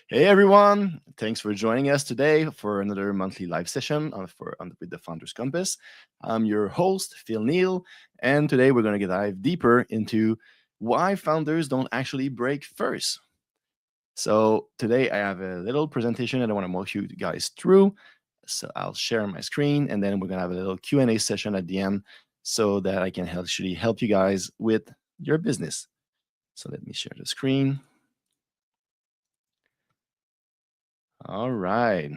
Hey everyone, thanks for joining us today for another monthly live session with the Founders Compass. I'm your host, Phil Neal, and today we're going to dive deeper into why founders don't actually break first. So today I have a little presentation that I want to walk you guys through. So I'll share my screen, and then we're going to have a little Q&A session at the end so that I can actually help you guys with your business. So let me share the screen. All right.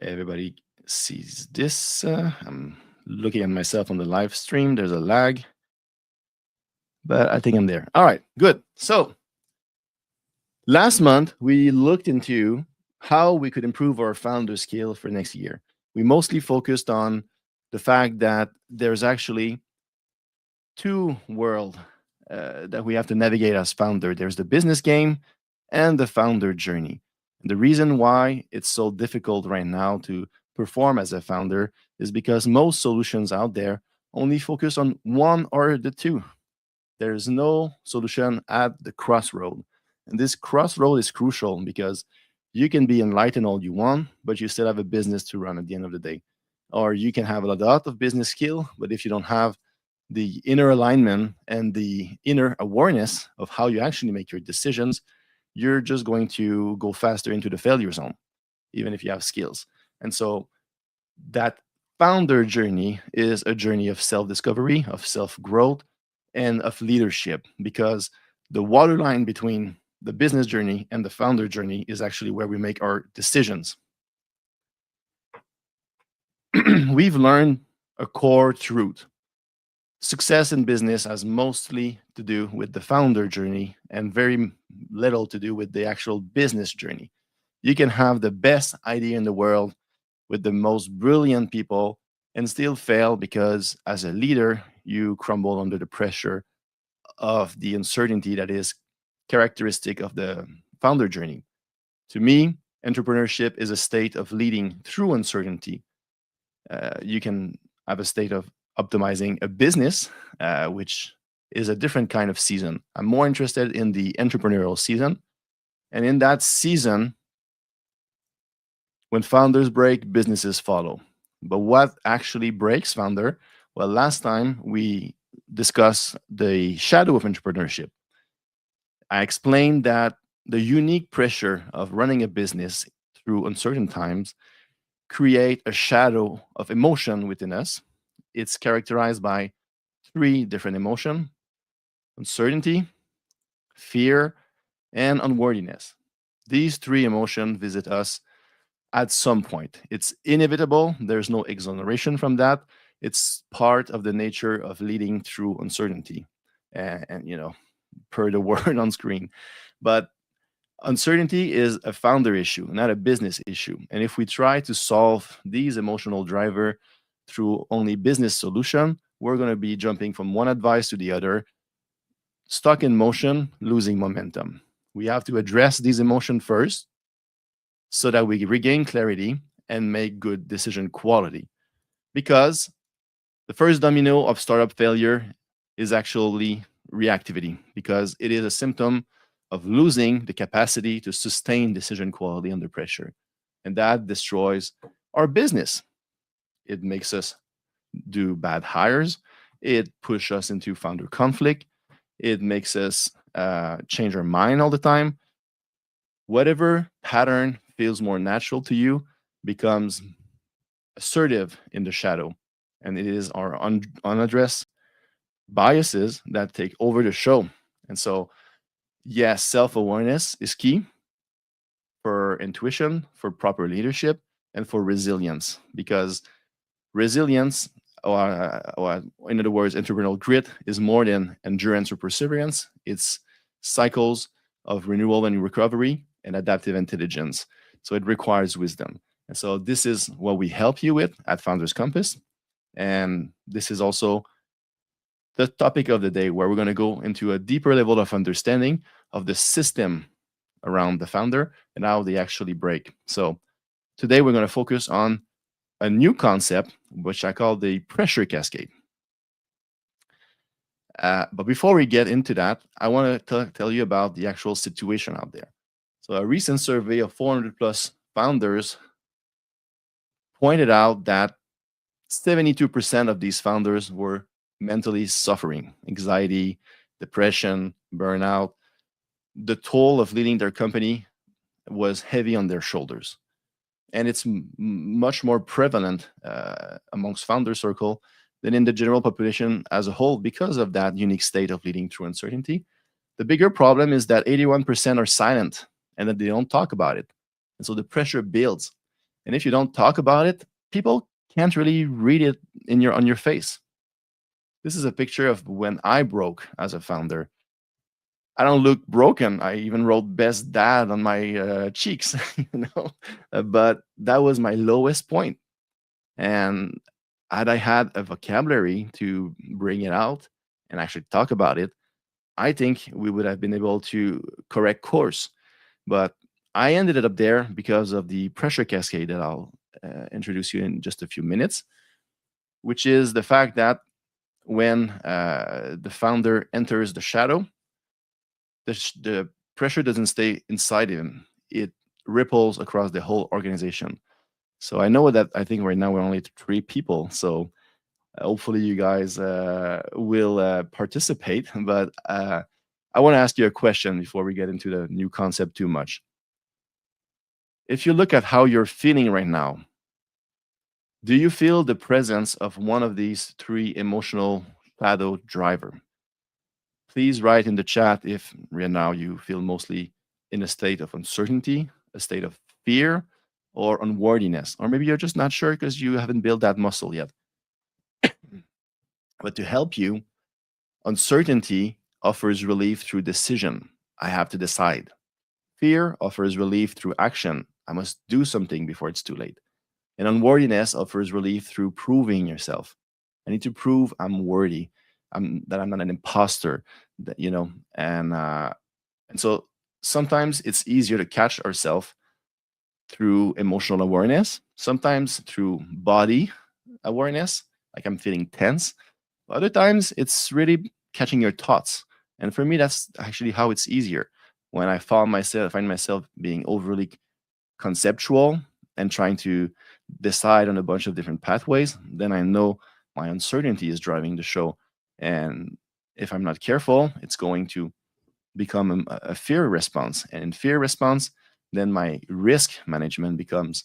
Everybody sees this. I'm looking at myself on the live stream. There's a lag, but I think I'm there. All right, good. So last month, we looked into how we could improve our founder skill for next year. We mostly focused on the fact that there's actually two worlds that we have to navigate as founder. There's the business game and the founder journey. And the reason why it's so difficult right now to perform as a founder is because most solutions out there only focus on one or the two. There's no solution at the crossroad. And this crossroad is crucial because you can be enlightened all you want, but you still have a business to run at the end of the day. Or you can have a lot of business skill, but if you don't have the inner alignment and the inner awareness of how you actually make your decisions, you're just going to go faster into the failure zone, even if you have skills. And so that founder journey is a journey of self discovery, of self growth, and of leadership, because the waterline between the business journey and the founder journey is actually where we make our decisions. We've learned a core truth. Success in business has mostly to do with the founder journey and very little to do with the actual business journey. You can have the best idea in the world with the most brilliant people and still fail because, as a leader, you crumble under the pressure of the uncertainty that is characteristic of the founder journey. To me, entrepreneurship is a state of leading through uncertainty. You can have a state of optimizing a business, which is a different kind of season. I'm more interested in the entrepreneurial season. And in that season, when founders break, businesses follow. But what actually breaks founder? Well, last time we discussed the shadow of entrepreneurship. I explained that the unique pressure of running a business through uncertain times create a shadow of emotion within us. It's characterized by three different emotions: uncertainty, fear, and unworthiness. These three emotions visit us at some point. It's inevitable. There's no exoneration from that. It's part of the nature of leading through uncertainty. And per the word on screen. But uncertainty is a founder issue, not a business issue. And if we try to solve these emotional driver through only business solution, we're going to be jumping from one advice to the other, stuck in motion, losing momentum. We have to address these emotions first so that we regain clarity and make good decision quality. Because the first domino of startup failure is actually reactivity, because it is a symptom of losing the capacity to sustain decision quality under pressure. And that destroys our business. It makes us do bad hires. It pushes us into founder conflict. It makes us change our mind all the time. Whatever pattern feels more natural to you becomes assertive in the shadow. And it is our unaddressed biases that take over the show. And so, yes, self awareness is key for intuition, for proper leadership, and for resilience, because resilience, or in other words, entrepreneurial grit, is more than endurance or perseverance. It's cycles of renewal and recovery and adaptive intelligence. So it requires wisdom. And so this is what we help you with at Founders Compass. And this is also the topic of the day, where we're going to go into a deeper level of understanding of the system around the founder and how they actually break. So today we're going to focus on a new concept, which I call the pressure cascade. But before we get into that, I want to tell you about the actual situation out there. So, a recent survey of 400 plus founders pointed out that 72% of these founders were mentally suffering, anxiety, depression, burnout. The toll of leading their company was heavy on their shoulders. And it's much more prevalent amongst founder circle than in the general population as a whole because of that unique state of leading through uncertainty. The bigger problem is that 81% are silent and that they don't talk about it. And so the pressure builds. And if you don't talk about it, people can't really read it on your face. This is a picture of when I broke as a founder. I don't look broken. I even wrote "best dad" on my cheeks, But that was my lowest point. And had I had a vocabulary to bring it out and actually talk about it, I think we would have been able to correct course. But I ended it up there because of the pressure cascade that I'll introduce you in just a few minutes, which is the fact that when the founder enters the shadow, the pressure doesn't stay inside him. It ripples across the whole organization. So I know that I think right now we're only 3 people. So hopefully you guys will participate. But I want to ask you a question before we get into the new concept too much. If you look at how you're feeling right now, do you feel the presence of one of these 3 emotional shadow driver? Please write in the chat if right now you feel mostly in a state of uncertainty, a state of fear, or unworthiness. Or maybe you're just not sure because you haven't built that muscle yet. But to help you, uncertainty offers relief through decision. I have to decide. Fear offers relief through action. I must do something before it's too late. And unworthiness offers relief through proving yourself. I need to prove I'm worthy, that I'm not an imposter, and so sometimes it's easier to catch ourselves through emotional awareness, sometimes through body awareness, like I'm feeling tense. Other times it's really catching your thoughts. And for me, that's actually how it's easier. When I find myself being overly conceptual and trying to decide on a bunch of different pathways, then I know my uncertainty is driving the show. And if I'm not careful, it's going to become a fear response. And in fear response, then my risk management becomes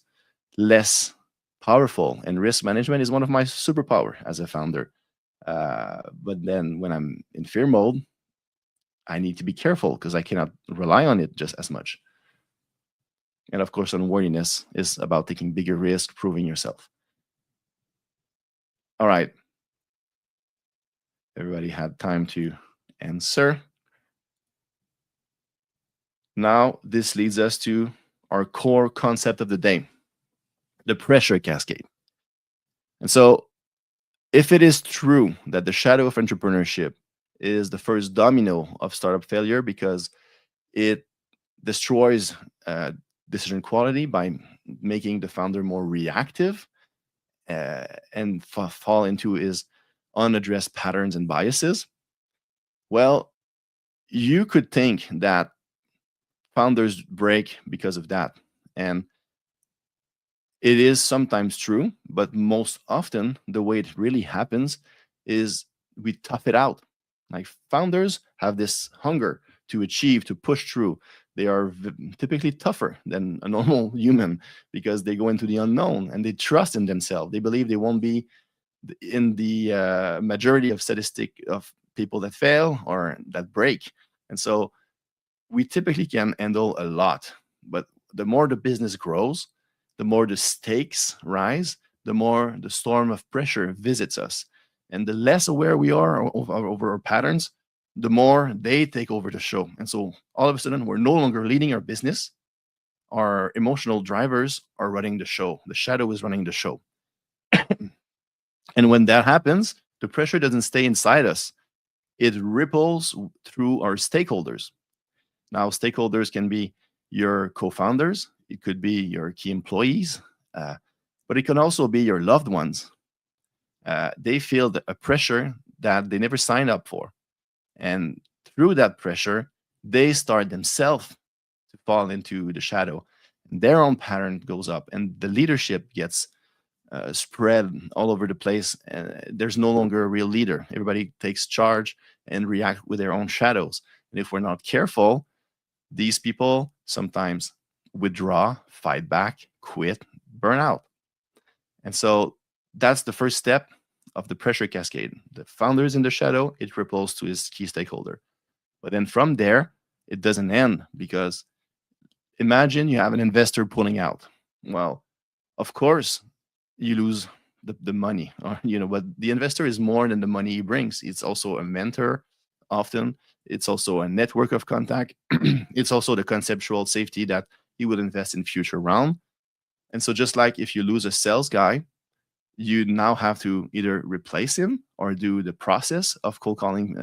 less powerful. And risk management is one of my superpower as a founder. But then when I'm in fear mode, I need to be careful because I cannot rely on it just as much. And of course, unworthiness is about taking bigger risk, proving yourself. All right. Everybody had time to answer. Now, this leads us to our core concept of the day, the pressure cascade. And so, if it is true that the shadow of entrepreneurship is the first domino of startup failure because it destroys decision quality by making the founder more reactive and fall into his unaddressed patterns and biases, well, you could think that founders break because of that. And it is sometimes true, but most often the way it really happens is we tough it out. Like founders have this hunger to achieve, to push through. They are typically tougher than a normal human because they go into the unknown and they trust in themselves. They believe they won't be in the majority of statistic of people that fail or that break. And so we typically can handle a lot, but the more the business grows, the more the stakes rise, the more the storm of pressure visits us. And the less aware we are over our patterns, the more they take over the show. And so all of a sudden, we're no longer leading our business. Our emotional drivers are running the show. The shadow is running the show. And when that happens, the pressure doesn't stay inside us. It ripples through our stakeholders. Now, stakeholders can be your co-founders, it could be your key employees, but it can also be your loved ones. They feel a pressure that they never signed up for. And through that pressure, they start themselves to fall into the shadow. Their own pattern goes up, and the leadership gets spread all over the place. There's no longer a real leader. Everybody takes charge and react with their own shadows. And if we're not careful, these people sometimes withdraw, fight back, quit, burn out. And so that's the first step of the pressure cascade. The founder is in the shadow, it ripples to his key stakeholder. But then from there, it doesn't end, because imagine you have an investor pulling out. Well, of course, you lose the money, or but the investor is more than the money he brings. It's also a mentor, often. It's also a network of contact. It's also the conceptual safety that he will invest in future round. And so just like if you lose a sales guy, you now have to either replace him or do the process of cold calling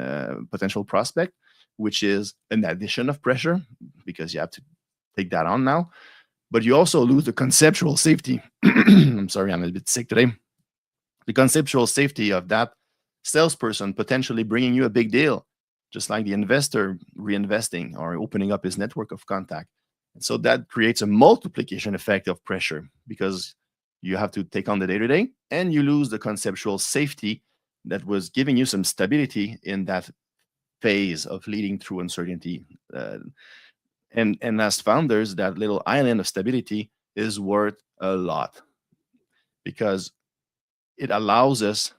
potential prospect, which is an addition of pressure, because you have to take that on now. But you also lose the conceptual safety. I'm sorry, I'm a bit sick today. The conceptual safety of that salesperson potentially bringing you a big deal, just like the investor reinvesting or opening up his network of contact. And so that creates a multiplication effect of pressure, because you have to take on the day to day, and you lose the conceptual safety that was giving you some stability in that phase of leading through uncertainty. And as founders, that little island of stability is worth a lot, because it allows us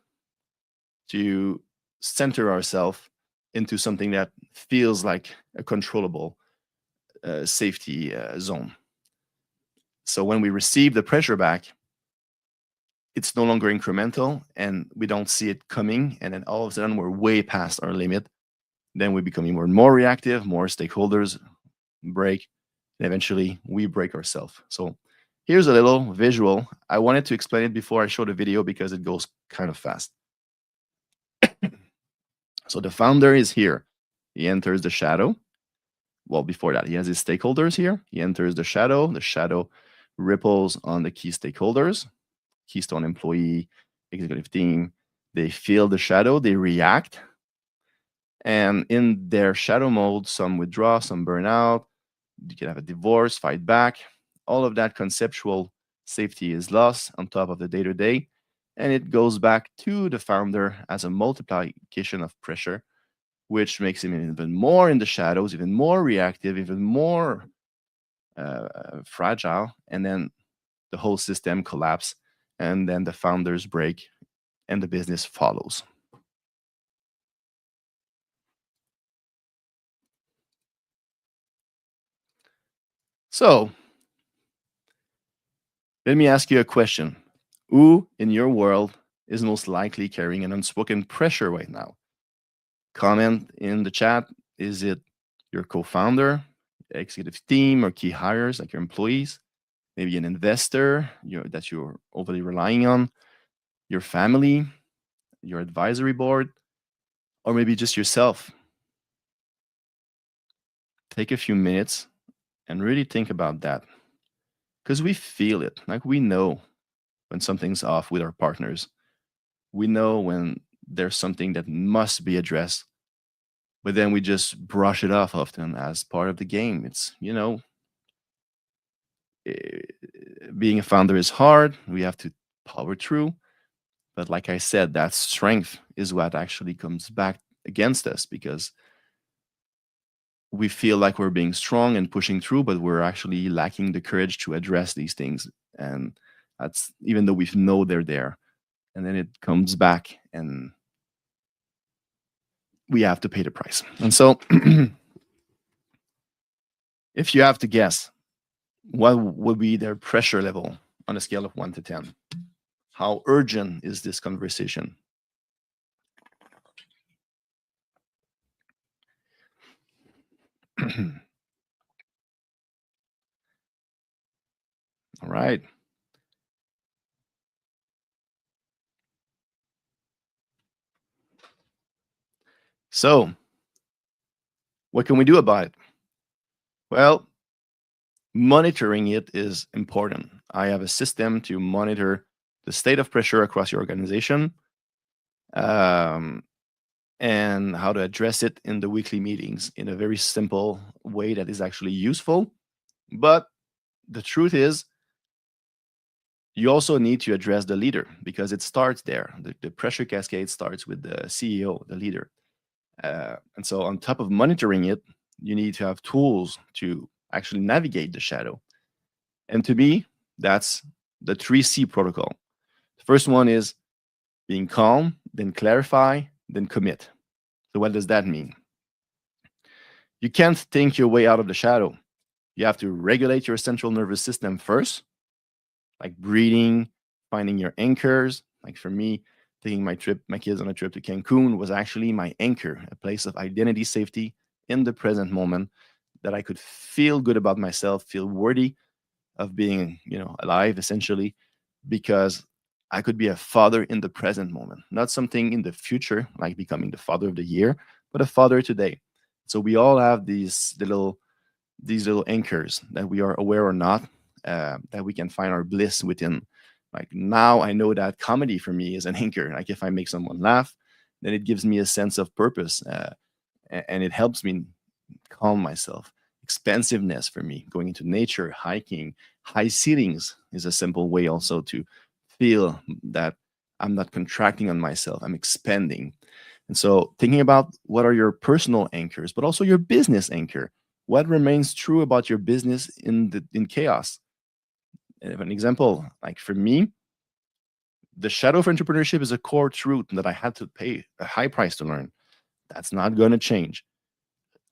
to center ourselves into something that feels like a controllable safety zone. So when we receive the pressure back, it's no longer incremental, and we don't see it coming. And then all of a sudden, we're way past our limit. Then we become more and more reactive, more stakeholders break, and eventually we break ourselves. So here's a little visual. I wanted to explain it before I show the video because it goes kind of fast. So the founder is here. He enters the shadow. Well, before that, he has his stakeholders here. He enters the shadow. The shadow ripples on the key stakeholders, Keystone employee, executive team. They feel the shadow, they react. And in their shadow mode, some withdraw, some burn out. You can have a divorce, fight back. All of that conceptual safety is lost on top of the day to day. And it goes back to the founder as a multiplication of pressure, which makes him even more in the shadows, even more reactive, even more fragile. And then the whole system collapses, and then the founders break, and the business follows. So let me ask you a question. Who in your world is most likely carrying an unspoken pressure right now? Comment in the chat. Is it your co-founder, executive team, or key hires like your employees? Maybe an investor that you're overly relying on, your family, your advisory board, or maybe just yourself. Take a few minutes and really think about that, because we feel it. Like, we know when something's off with our partners. We know when there's something that must be addressed, but then we just brush it off often as part of the game. It's, eh, being a founder is hard. We have to power through. But like I said, that strength is what actually comes back against us, because we feel like we're being strong and pushing through, but we're actually lacking the courage to address these things. And that's even though we know they're there. And then it comes back, and we have to pay the price. And so if you have to guess, what would be their pressure level on a scale of 1 to 10? How urgent is this conversation? All right. So, what can we do about it? Well, monitoring it is important. I have a system to monitor the state of pressure across your organization. and how to address it in the weekly meetings in a very simple way that is actually useful. But the truth is, you also need to address the leader because it starts there. The pressure cascade starts with the CEO, the leader. And so, on top of monitoring it, you need to have tools to actually navigate the shadow. And to me, that's the 3C protocol. The first one is being calm, then clarify, then commit. So, what does that mean? You can't think your way out of the shadow. You have to regulate your central nervous system first, like breathing, finding your anchors. Like for me, taking my kids on a trip to Cancun was actually my anchor, a place of identity, safety in the present moment that I could feel good about myself, feel worthy of being, alive essentially, because I could be a father in the present moment, not something in the future, like becoming the father of the year, but a father today. So we all have these little anchors that we are aware or not, that we can find our bliss within. Like now, I know that comedy for me is an anchor. Like if I make someone laugh, then it gives me a sense of purpose, and it helps me calm myself. Expansiveness for me, going into nature, hiking, high ceilings is a simple way also to feel that I'm not contracting on myself, I'm expanding. And so, thinking about what are your personal anchors, but also your business anchor. What remains true about your business in chaos? An example, like for me, the shadow of entrepreneurship is a core truth that I had to pay a high price to learn. That's not going to change.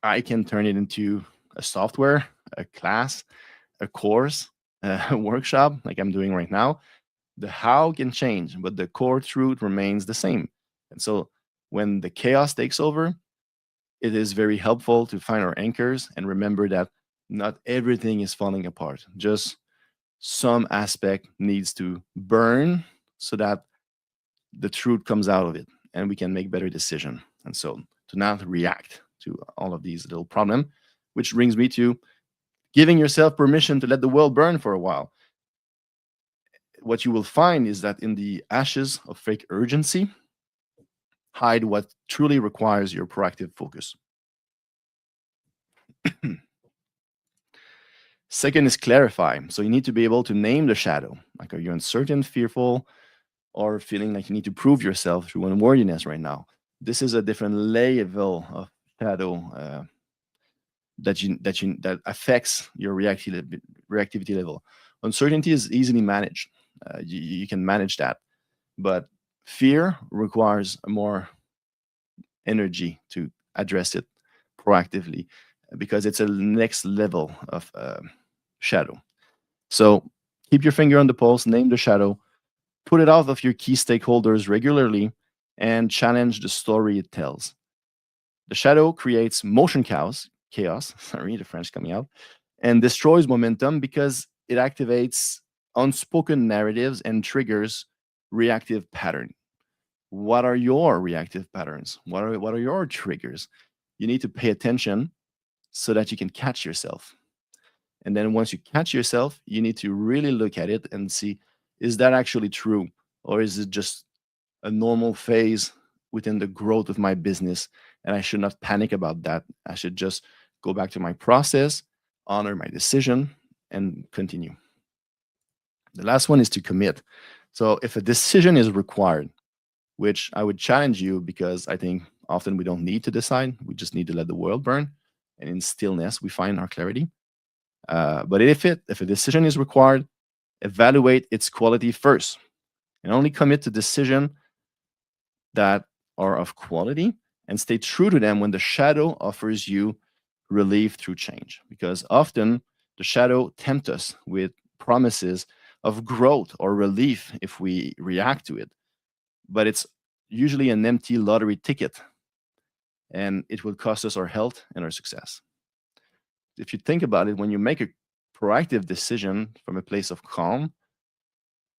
I can turn it into a software, a class, a course, a workshop, like I'm doing right now. The how can change, but the core truth remains the same. And so when the chaos takes over, it is very helpful to find our anchors and remember that not everything is falling apart. Just some aspect needs to burn so that the truth comes out of it and we can make better decision. And so to not react to all of these little problems, which brings me to giving yourself permission to let the world burn for a while. What you will find is that in the ashes of fake urgency, hide what truly requires your proactive focus. Second is clarify. So you need to be able to name the shadow. Like, are you uncertain, fearful, or feeling like you need to prove yourself through unworthiness right now? This is a different level of shadow, that affects your reactivity level. Uncertainty is easily managed. You can manage that, but fear requires more energy to address it proactively because it's a next level of shadow. So keep your finger on the pulse, name the shadow, put it out of your key stakeholders regularly, and challenge the story it tells. The shadow creates motion chaos, sorry, the French coming out, and destroys momentum because it activates unspoken narratives and triggers reactive pattern. What are your reactive patterns? What are your triggers? You need to pay attention so that you can catch yourself. And then once you catch yourself, you need to really look at it and see, is that actually true? Or is it just a normal phase within the growth of my business? And I should not panic about that. I should just go back to my process, honor my decision, and continue. The last one is to commit. So if a decision is required, which I would challenge you because I think often we don't need to decide, we just need to let the world burn. And in stillness, we find our clarity. But if a decision is required, evaluate its quality first and only commit to decision that are of quality and stay true to them when the shadow offers you relief through change. Because often the shadow tempts us with promises of growth or relief if we react to it. But it's usually an empty lottery ticket and it will cost us our health and our success. If you think about it, when you make a proactive decision from a place of calm,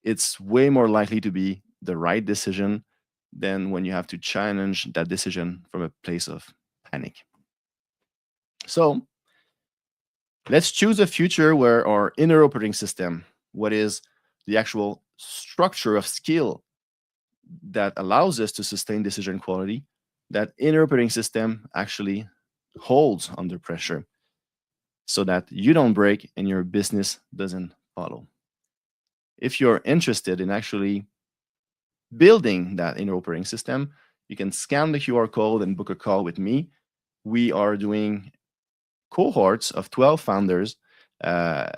it's way more likely to be the right decision than when you have to challenge that decision from a place of panic. So let's choose a future where our inner operating system, what is the actual structure of skill that allows us to sustain decision quality, that inner operating system actually holds under pressure so that you don't break and your business doesn't follow. If you're interested in actually building that inner operating system, you can scan the QR code and book a call with me. We are doing cohorts of 12 founders. Uh,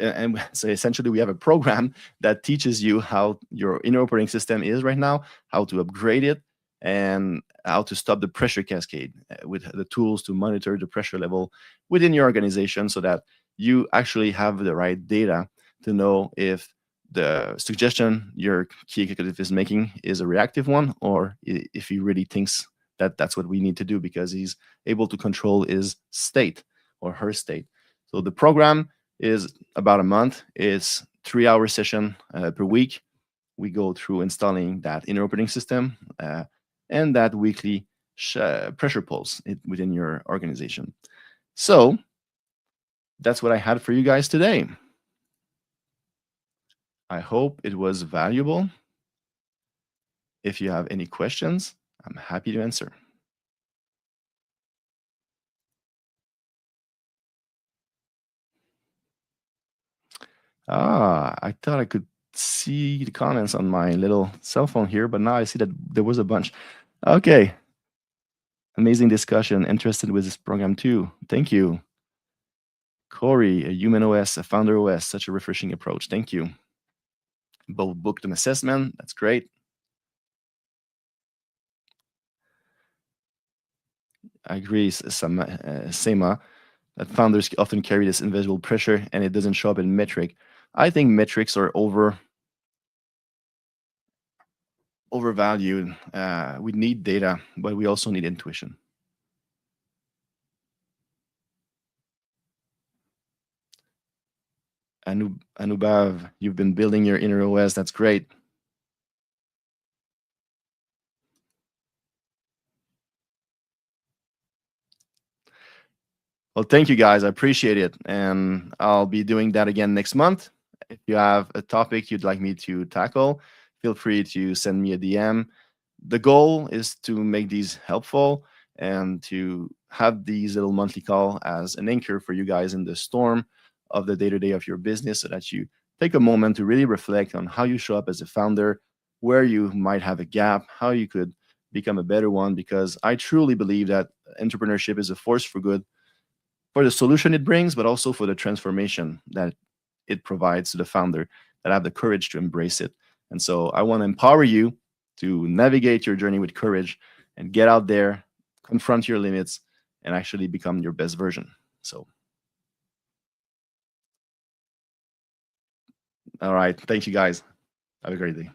and so essentially, we have a program that teaches you how your inner operating system is right now, how to upgrade it, and how to stop the pressure cascade with the tools to monitor the pressure level within your organization so that you actually have the right data to know if the suggestion your key executive is making is a reactive one, or if he really thinks that that's what we need to do because he's able to control his state or her state. So the program is about a month. It's 3-hour session per week. We go through installing that inner operating system and that weekly pressure pulse within your organization. So that's what I had for you guys today. I hope it was valuable. If you have any questions, I'm happy to answer. I thought I could see the comments on my little cell phone here, but now I see that there was a bunch. Okay. Amazing discussion. Interested with this program too. Thank you. Corey, a human OS, a founder OS, such a refreshing approach. Thank you. Both booked an assessment. That's great. I agree, Sema, that founders often carry this invisible pressure and it doesn't show up in metric. I think metrics are overvalued. We need data, but we also need intuition. Anubhav, you've been building your inner OS. That's great. Well, thank you guys. I appreciate it. And I'll be doing that again next month. If you have a topic you'd like me to tackle, feel free to send me a DM. The goal is to make these helpful and to have these little monthly call as an anchor for you guys in the storm of the day-to-day of your business so that you take a moment to really reflect on how you show up as a founder, where you might have a gap, how you could become a better one, because I truly believe that entrepreneurship is a force for good for the solution it brings, but also for the transformation that it provides to the founder that have the courage to embrace it. And so I want to empower you to navigate your journey with courage and get out there, confront your limits, and actually become your best version. So, all right. Thank you guys. Have a great day.